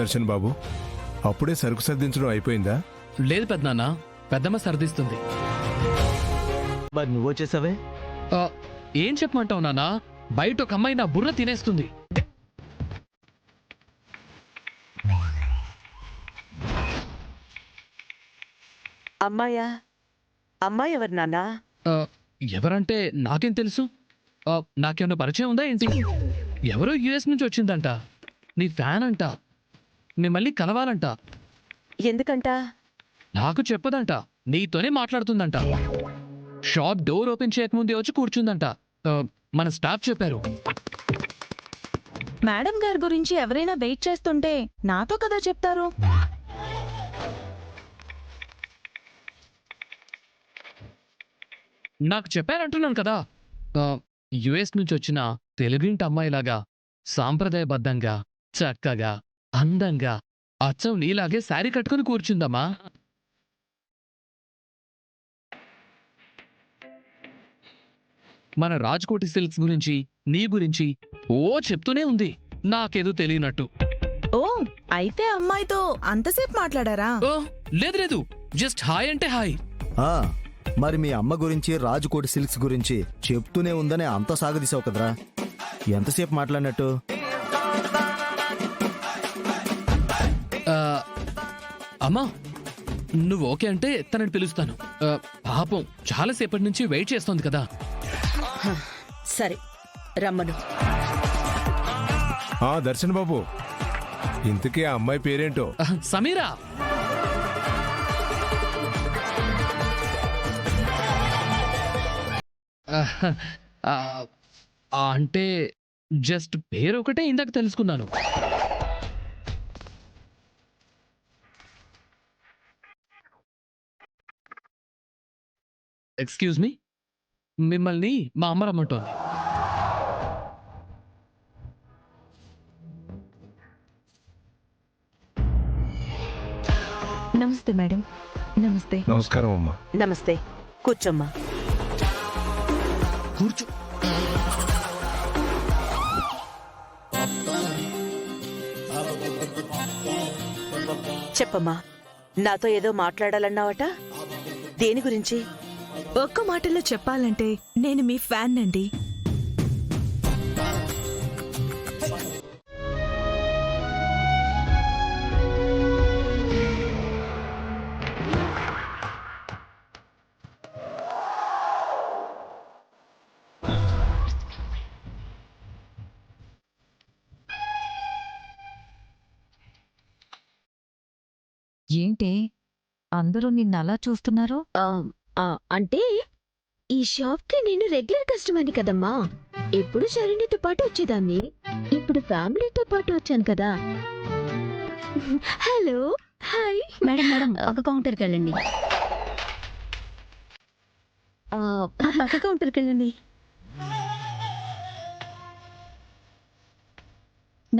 దర్శన్ బాబు, అప్పుడే సరుకు సర్దించడం అయిపోయిందా? లేదు పెద్దనాన్న, పెద్దమ్మ సర్దిస్తుంది. మరి నువ్వు వచ్చేసావే? ఏం చెప్పమంటావు నాన్న, బయట ఒక అమ్మాయి నా బుర్ర తినేస్తుంది. అమ్మాయా? అమ్మాయి ఎవరు నాన్నా? ఎవరంటే నాకేం తెలుసు? నాకేమన్నా పరిచయం ఉందా ఏంటి? ఎవరో యుఎస్ నుంచి వచ్చిందంట, నీ ఫ్యాన్ అంట, మిమ్మల్ని కలవాలంట. ఎందుకంట? నాకు చెప్పదంట, నీతోనే మాట్లాడుతుందంట. షాప్ డోర్ ఓపెన్ చేయకముందే వచ్చి కూర్చుందంట. మన స్టాఫ్ చెప్పారు. మేడం గారి గురించి ఎవరైనా వెయిట్ చేస్తుంటే నాతో కదా చెప్తారు. నాకు చెప్పారంటున్నాను కదా. యుఎస్ నుంచి వచ్చిన తెలుగింటి అమ్మాయిలాగా సాంప్రదాయబద్ధంగా, చక్కగా, అందంగా, అచ్చం నీలాగే శారీ కట్టుకుని కూర్చుందమ్మా. మన రాజ్కోటి సిల్క్స్ గురించి, నీ గురించి ఓ చెప్తూనే ఉంది, నాకేదో తెలియనట్టు. ఓ, అయితే అమ్మాయితో అంతసేపు మాట్లాడారా? ఓ లేదు లేదు, జస్ట్ హాయ్ అంటే హాయ్. మరి మీ అమ్మ గురించి, రాజకోటి సిల్క్స్ గురించి చెప్తూనే ఉందని అంత సాగదీసావు కదరా, ఎంతసేపు మాట్లాడినట్టు? అమ్మా, నువ్వు ఓకే అంటే తనని పిలుస్తాను. పాపం చాలాసేపటి నుంచి వెయిట్ చేస్తోంది కదా. సరే, రమ్మను. దర్శన్ బాబు, ఇంతకీ ఆ అమ్మాయి పేరేంటో? సమీరా. అంటే జస్ట్ పేరు ఒకటే ఇందాక తెలుసుకున్నాను. ఎక్స్క్యూజ్ మీ, మిమ్మల్ని మా అమ్మ రమ్మంటోంది. నమస్తే మేడం. నమస్తే. నమస్కారం అమ్మా. నమస్తే, కూర్చోమ్మా. కూర్చో. చెప్పమ్మా, నాతో ఏదో మాట్లాడాలన్నావట, దేని గురించి? ఒక్క మాటలో చెప్పాలంటే నేను మీ ఫ్యాన్ అండి. ఏంటి అందరూ నిన్నలా చూస్తున్నారు? అంటే ఈ షాప్ కి నేను రెగ్యులర్ కస్టమర్ని కదమ్మా. ఎప్పుడు శరణ్యతో పాటు వచ్చేదాన్ని, ఇప్పుడు ఫ్యామిలీతో పాటు వచ్చాను కదా. Hello, hi. మేడం మేడం, ఒక కౌంటర్కి వెళ్ళండి. పక్క కౌంటర్కి వెళ్ళండి.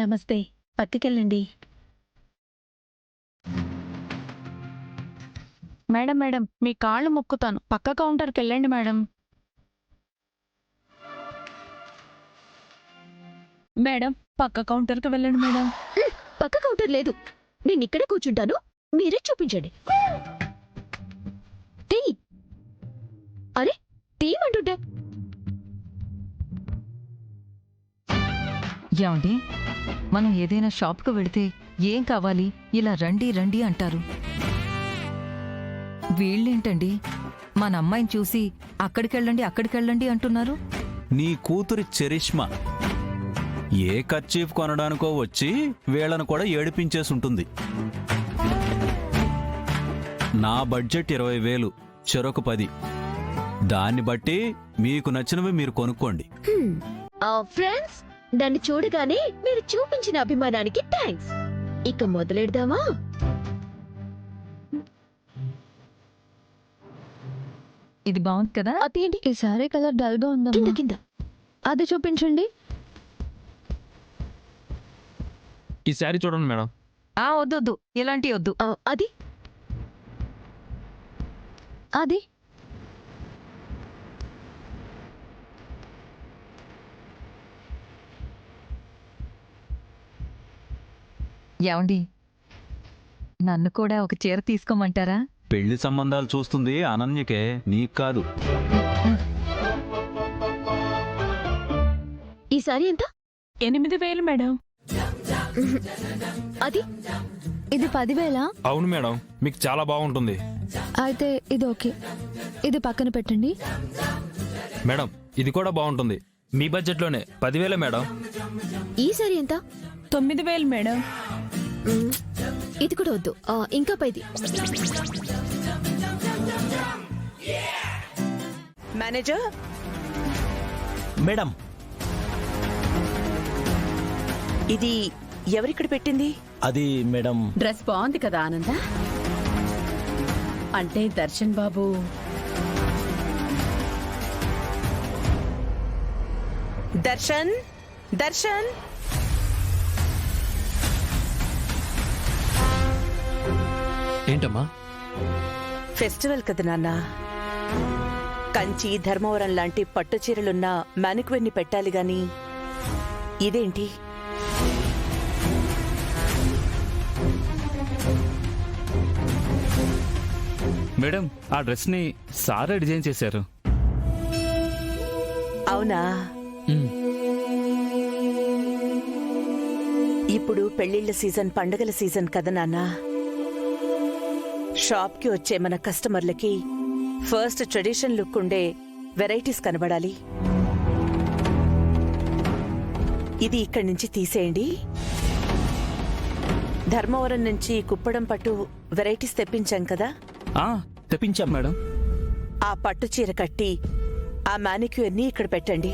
నమస్తే, పక్కకెళ్ళండి. మేడం మేడం, మీ కాళ్ళు మొక్కుతాను, పక్క కౌంటర్కి వెళ్ళండి మేడం. మేడం, పక్క కౌంటర్కి వెళ్ళండి మేడం. పక్క కౌంటర్ లేదు, నేను ఇక్కడే కూర్చుంటాను, మీరే చూపించండి. టీ. అరే, టీ అంటుంటే. ఏమండి, మనం ఏదైనా షాప్కు వెళితే ఏం కావాలి, ఇలా రండి రండి అంటారు. వీళ్ళేంటండి మన అమ్మాయిని చూసి అక్కడికెళ్ళండి అంటున్నారు? నీ కూతురి చరిష్మా ఏ కర్చీఫ్ కొనడానికో వచ్చి వీళ్ళను కూడా ఏడిపించేసుంటుంది. నా బడ్జెట్ 20,000, చెరొక 10. దాన్ని బట్టి మీకు నచ్చినవి మీరు కొనుక్కోండి. ఫ్రెండ్స్, దాన్ని చూడగానే మీరు చూపించిన అభిమానానికి థ్యాంక్స్. ఇక మొదలెడదామా? ఇది బాగుంది కదా. అదేంటి ఈ సారీ కలర్ డల్ గా ఉందా? కింద కింద అది చూపించండి. ఈ శారీ చూడండి మేడం. వద్దు, ఇలాంటి వద్దు. అది అది ఏమండి, నన్ను కూడా ఒక చీర తీసుకోమంటారా? పెళ్లి సంబంధాలు చూస్తుంది అనన్యకే, నీకు కాదు. ఈ సారీ ఎంత? 8,000 మేడం. అది ఇది 10,000? అవును మేడం, మీకు చాలా బాగుంటుంది. అయితే ఇది ఓకే, ఇది పక్కన పెట్టండి. మేడం ఇది కూడా బాగుంటుంది, మీ బడ్జెట్లోనే 10,000 మేడం. ఈ సారీ ఎంత? 9,000 మేడం. ఇది కూడా వద్దు, ఇంకా పైది. మేనేజర్, మేడం, ఇది ఎవరిక్కడ పెట్టింది? అది మేడం, డ్రెస్ బాగుంది కదా ఆనంద? అంటే దర్శన్ బాబు దర్శన్, దర్శన్, ఏంటమ్మా? ఫెస్టివల్ కదా నాన్న. కంచి, ధర్మవరం లాంటి పట్టు చీరలున్న మ్యానిక్వెన్ని పెట్టాలి గాని ఇదేంటి? మేడం ఆ డ్రెస్ని సారే డిజైన్ చేశారు. అవునా? ఉమ్, ఇప్పుడు పెళ్లిళ్ల సీజన్, పండగల సీజన్ కదా నాన్న. షాప్కి వచ్చే మన కస్టమర్లకి ఫస్ట్ ట్రెడిషన్ లుక్ ఉండే వెరైటీస్ కనబడాలి. ఇది ఇక్కడి నుంచి తీసేయండి. ధర్మవరం నుంచి కుప్పడం పట్టు వెరైటీస్ తెప్పించాం కదా, తెప్పించాం మేడం. ఆ పట్టు చీర కట్టి ఆ మానిక్యూర్ని ఇక్కడ పెట్టండి.